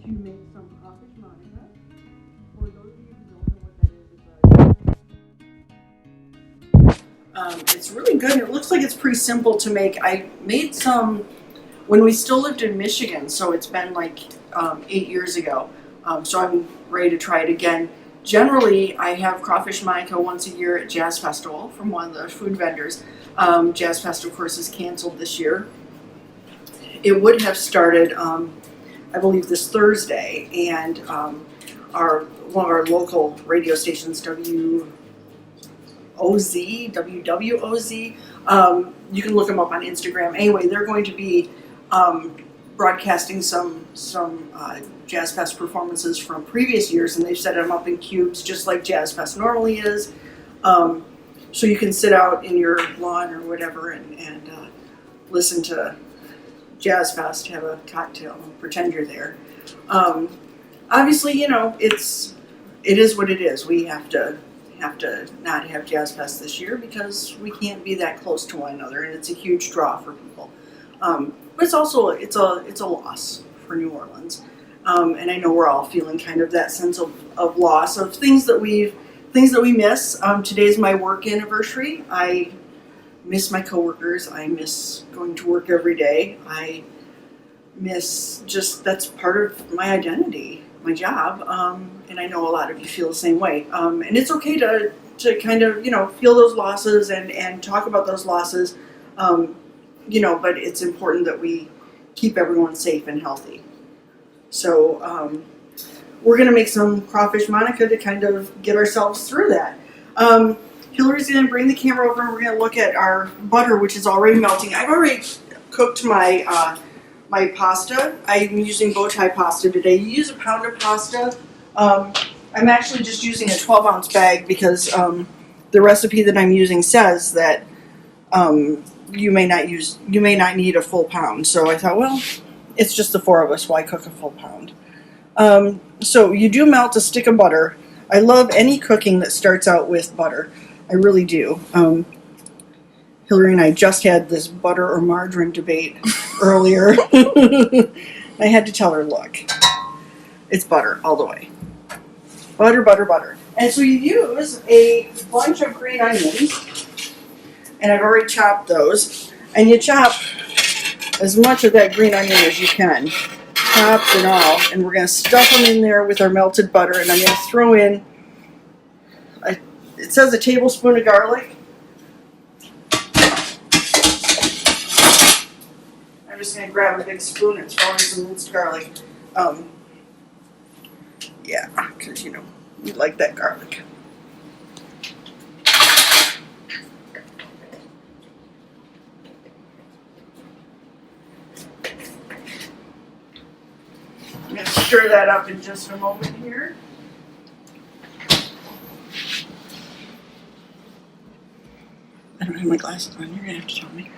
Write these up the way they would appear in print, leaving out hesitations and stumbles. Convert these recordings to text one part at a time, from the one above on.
to make some Crawfish Monica. For those of you who don't know what that is, it's really good. It looks like it's pretty simple to make. I made some when we still lived in Michigan, so it's been like 8 years ago. So I'm ready to try it again. Generally, I have Crawfish Monica once a year at Jazz Festival from one of the food vendors. Jazz Fest, of course, is canceled this year. It would have started, I believe, this Thursday, and one of our local radio stations, WWOZ, you can look them up on Instagram. Anyway, they're going to be broadcasting some Jazz Fest performances from previous years, and they've set them up in cubes just like Jazz Fest normally is. So you can sit out in your lawn or whatever and listen to Jazz Fest, have a cocktail, and pretend you're there. Obviously, you know, it is what it is. We have to not have Jazz Fest this year because we can't be that close to one another, and it's a huge draw for people. But it's also it's a loss for New Orleans, and I know we're all feeling kind of that sense of loss of things that we miss. Today's my work anniversary. I miss my coworkers. I miss going to work every day. I miss that's part of my identity, my job, and I know a lot of you feel the same way. And it's okay to kind of, you know, feel those losses and talk about those losses, you know, but it's important that we keep everyone safe and healthy. So we're going to make some Crawfish Monica to kind of get ourselves through that. Hillary's going to bring the camera over and we're going to look at our butter, which is already melting. I've already cooked my my pasta. I'm using bow tie pasta today. You use a pound of pasta. I'm actually just using a 12-ounce bag because the recipe that I'm using says that you may not need a full pound. So I thought, well, it's just the four of us. Why cook a full pound? So you do melt a stick of butter. I love any cooking that starts out with butter. I really do. Hillary and I just had this butter or margarine debate earlier. I had to tell her, look, it's butter all the way. Butter, butter, butter. And so you use a bunch of green onions, and I've already chopped those, and you chop as much of that green onion as you can, chopped and all, and we're going to stuff them in there with our melted butter, and I'm going to throw in, it says a tablespoon of garlic. I'm just going to grab a big spoon and throw in some minced garlic. Yeah, because, you know, we like that garlic. I'm going to stir that up in just a moment here. I don't have my glasses on. You're going to have to tell me.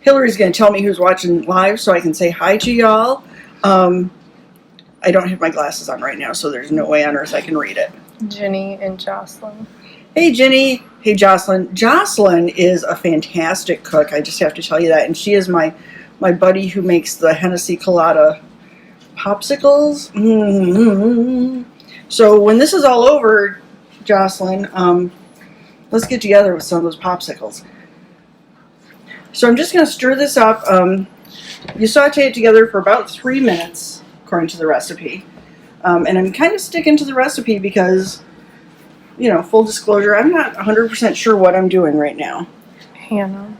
Hillary's going to tell me who's watching live so I can say hi to y'all. I don't have my glasses on right now, so there's no way on earth I can read it. Jenny and Jocelyn. Hey, Jenny. Hey, Jocelyn. Jocelyn is a fantastic cook. I just have to tell you that. And she is my buddy who makes the Hennessy Colada popsicles. Mm-hmm. So when this is all over, Jocelyn, let's get together with some of those popsicles. So I'm just going to stir this up. You saute it together for about 3 minutes, according to the recipe. And I'm kind of sticking to the recipe because, you know, full disclosure, I'm not 100% sure what I'm doing right now. Hannah.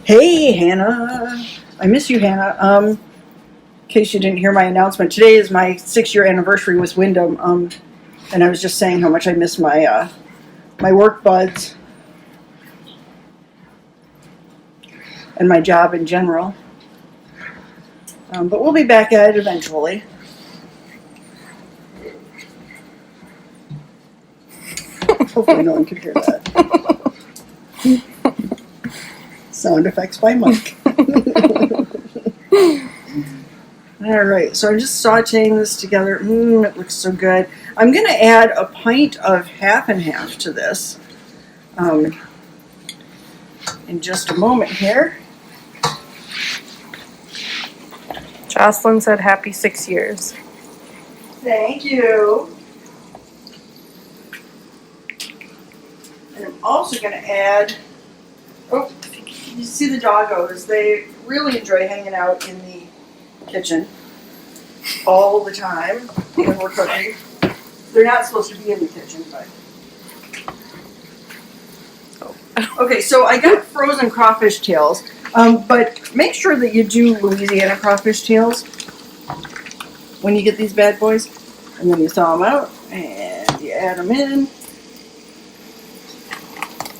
Hey, Hannah. I miss you, Hannah. In case you didn't hear my announcement, today is my 6-year anniversary with Wyndham. And I was just saying how much I miss my my work buds and my job in general. But we'll be back at it eventually. Hopefully no one could hear that. Sound effects by Mike. Alright, so I'm just sauteing this together. It looks so good. I'm going to add a pint of half and half to this in just a moment here. Jocelyn said happy 6 years. Thank you. And I'm also going to add, you see the doggos, they really enjoy hanging out in the kitchen all the time when we're cooking. They're not supposed to be in the kitchen, but. Okay, so I got frozen crawfish tails, but make sure that you do Louisiana crawfish tails when you get these bad boys. And then you thaw them out and you add them in.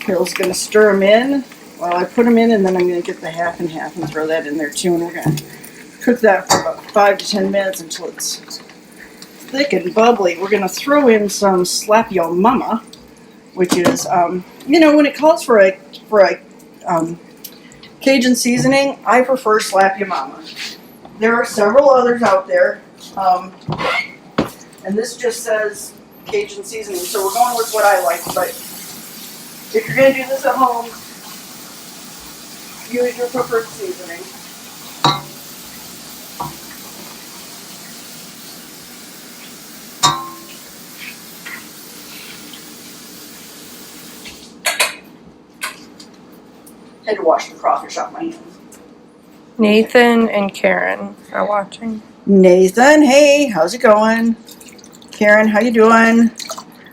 Carol's going to stir them in while I put them in, and then I'm going to get the half and half and throw that in there too. And we're going to cook that for about 5 to 10 minutes until it's thick and bubbly. We're going to throw in some Slap Yo Mama, which is, when it calls for a Cajun seasoning, I prefer Slap Yo Mama. There are several others out there, and this just says Cajun seasoning, so we're going with what I like. But if you're going to do this at home, use your preferred seasoning. Had to wash the crawfish off my hands. Nathan and Karen are watching. Nathan, hey, how's it going? Karen, how you doing?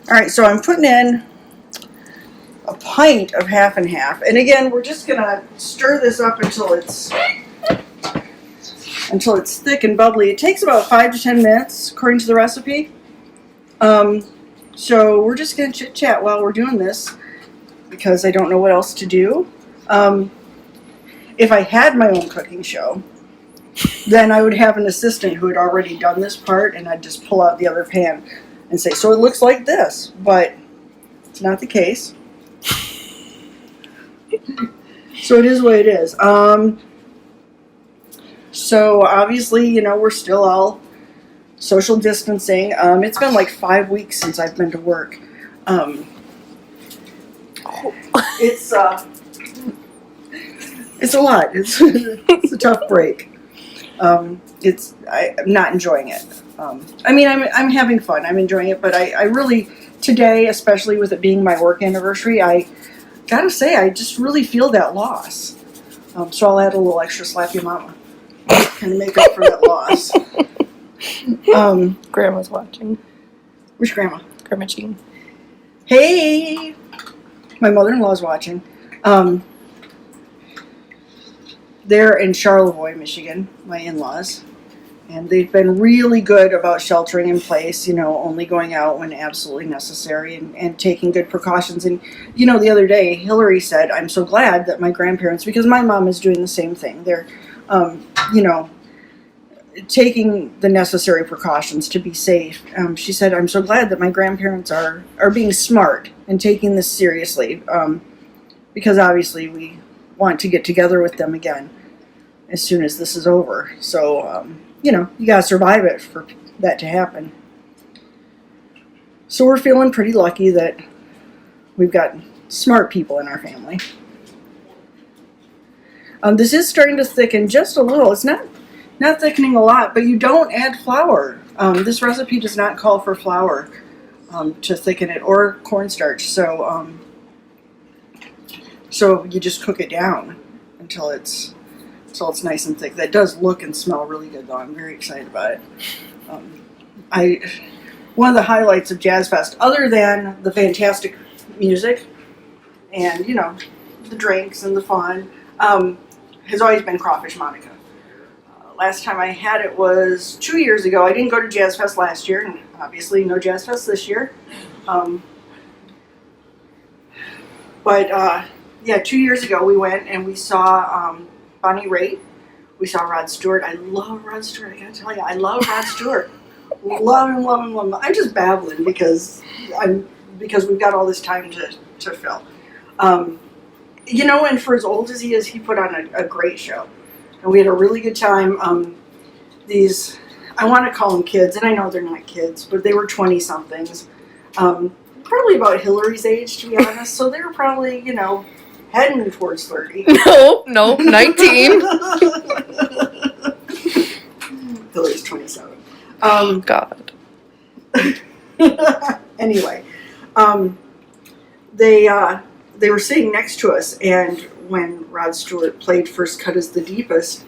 All right, so I'm putting in a pint of half and half, and again, we're just gonna stir this up until it's thick and bubbly. It takes about 5 to 10 minutes, according to the recipe. So we're just gonna chit chat while we're doing this because I don't know what else to do. If I had my own cooking show, then I would have an assistant who had already done this part, and I'd just pull out the other pan and say, so it looks like this, but it's not the case. So it is what it is. So obviously, we're still all social distancing. It's been like 5 weeks since I've been to work. It's a lot. It's a tough break. I'm not enjoying it. I'm having fun. I'm enjoying it, but I really, today, especially with it being my work anniversary, I gotta say, I just really feel that loss. So I'll add a little extra Slap Your Mama, kind of make up for that loss. Grandma's watching. Which grandma? Grandma Jean. Hey! My mother-in-law's watching. They're in Charlevoix, Michigan, my in-laws. And they've been really good about sheltering in place, only going out when absolutely necessary and taking good precautions. And, the other day, Hillary said, I'm so glad that my grandparents, because my mom is doing the same thing. They're, taking the necessary precautions to be safe. She said, I'm so glad that my grandparents are being smart and taking this seriously. Because obviously we want to get together with them again as soon as this is over. So, you gotta survive it for that to happen. So we're feeling pretty lucky that we've got smart people in our family. This is starting to thicken just a little. It's not thickening a lot, but you don't add flour. This recipe does not call for flour to thicken it, or cornstarch. So you just cook it down until it's nice and thick. That does look and smell really good, though. I'm very excited about it. One of the highlights of Jazz Fest, other than the fantastic music and the drinks and the fun, has always been Crawfish Monica. Last time I had it was 2 years ago. I didn't go to Jazz Fest last year, and obviously no Jazz Fest this year. But 2 years ago we went and we saw Bonnie Raitt. We saw Rod Stewart. I love Rod Stewart. I gotta tell you, I love Rod Stewart. Love him, love him, love him. I'm just babbling because we've got all this time to fill. And for as old as he is, he put on a great show. And we had a really good time. These, I want to call them kids, and I know they're not kids, but they were 20-somethings. Probably about Hillary's age, to be honest. So they were probably, heading towards 30. No, 19. God. Anyway, they were sitting next to us, and when Rod Stewart played First Cut is the Deepest,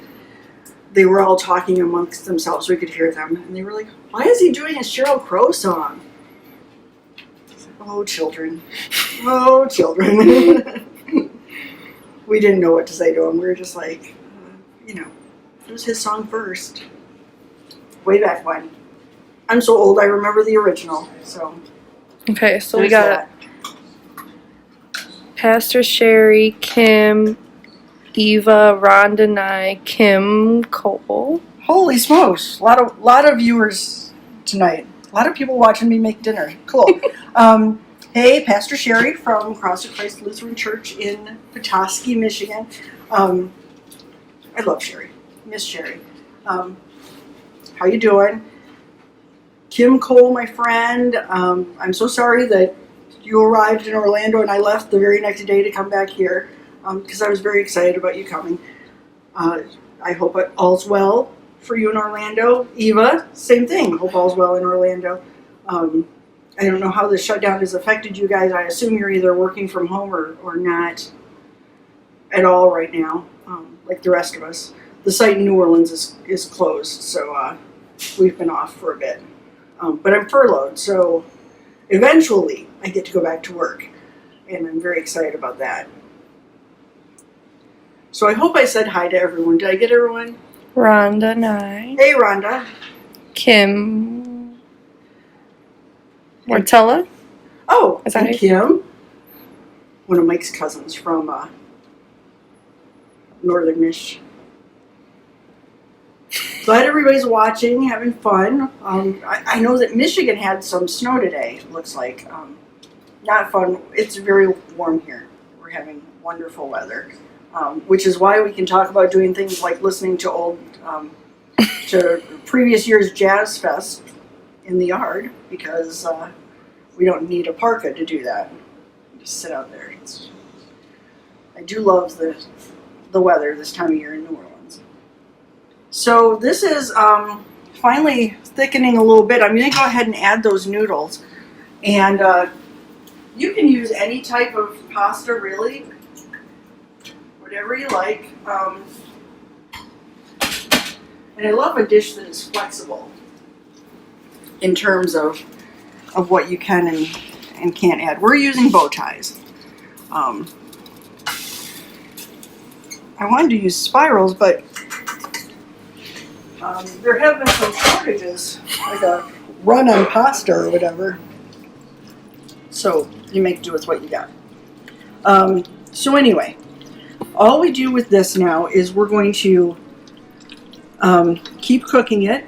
they were all talking amongst themselves. We could hear them, and they were like, "Why is he doing a Sheryl Crow song?" Oh, children. Oh, children. We didn't know what to say to him. We were just like, it was his song first. Way back when. I'm so old, I remember the original. So. Okay, so we there's got Pastor Sherry, Kim, Eva, Rhonda, and I, Kim, Cole. Holy smokes! A lot of viewers tonight. A lot of people watching me make dinner. Cool. Hey, Pastor Sherry from Cross of Christ Lutheran Church in Petoskey, Michigan. I love Sherry. Miss Sherry. How you doing? Kim Cole, my friend. I'm so sorry that you arrived in Orlando and I left the very next day to come back here because I was very excited about you coming. I hope all's well for you in Orlando. Eva, same thing. Hope all's well in Orlando. I don't know how the shutdown has affected you guys. I assume you're either working from home or not at all right now, like the rest of us. The site in New Orleans is closed, so we've been off for a bit. But I'm furloughed, so eventually I get to go back to work, and I'm very excited about that. So I hope I said hi to everyone. Did I get everyone? Rhonda and I. Hey, Rhonda. Kim. Martella. Oh, Is that and it? Kim. One of Mike's cousins from Northern Mich. Glad everybody's watching, having fun. I know that Michigan had some snow today, it looks like. Not fun. It's very warm here. We're having wonderful weather, which is why we can talk about doing things like listening to to previous year's Jazz Fest in the yard, because we don't need a parka to do that. Just sit out there. I do love the weather this time of year in New Orleans. So this is finally thickening a little bit. I'm going to go ahead and add those noodles. And you can use any type of pasta, really. Whatever you like. And I love a dish that is flexible in terms of what you can and can't add. We're using bow ties. I wanted to use spirals, but there have been some shortages, like a run on pasta or whatever. So you make do with what you got. So anyway, all we do with this now is we're going to keep cooking it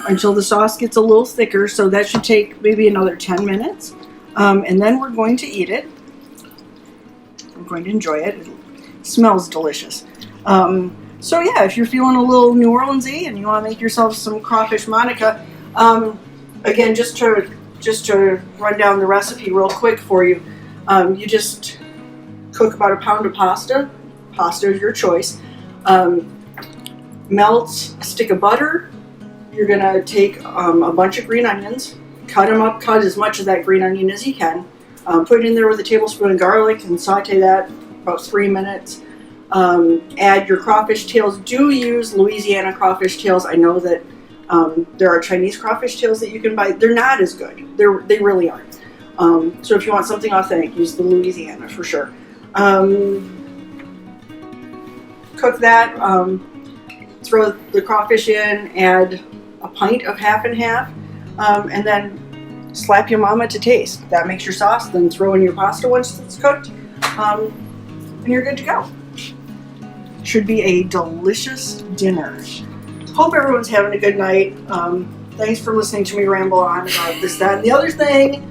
until the sauce gets a little thicker. So that should take maybe another 10 minutes. And then we're going to eat it. We're going to enjoy it. It smells delicious. So yeah, if you're feeling a little New Orleans-y and you want to make yourself some Crawfish Monica, again, just to run down the recipe real quick for you, you just cook about a pound of pasta. Pasta is your choice. Melt a stick of butter. You're going to take a bunch of green onions, cut them up, cut as much of that green onion as you can. Put it in there with a tablespoon of garlic and saute that about 3 minutes. Add your crawfish tails. Do use Louisiana crawfish tails. I know that there are Chinese crawfish tails that you can buy. They're not as good. They really aren't. So if you want something authentic, use the Louisiana for sure. Cook that. Throw the crawfish in. Add a pint of half and half, and then slap your mama to taste. That makes your sauce. Then throw in your pasta once it's cooked, and you're good to go. Should be a delicious dinner. Hope everyone's having a good night. Thanks for listening to me ramble on about this, that, and the other thing.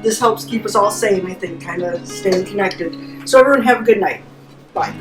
This helps keep us all sane, I think, kind of staying connected. So everyone have a good night. Bye.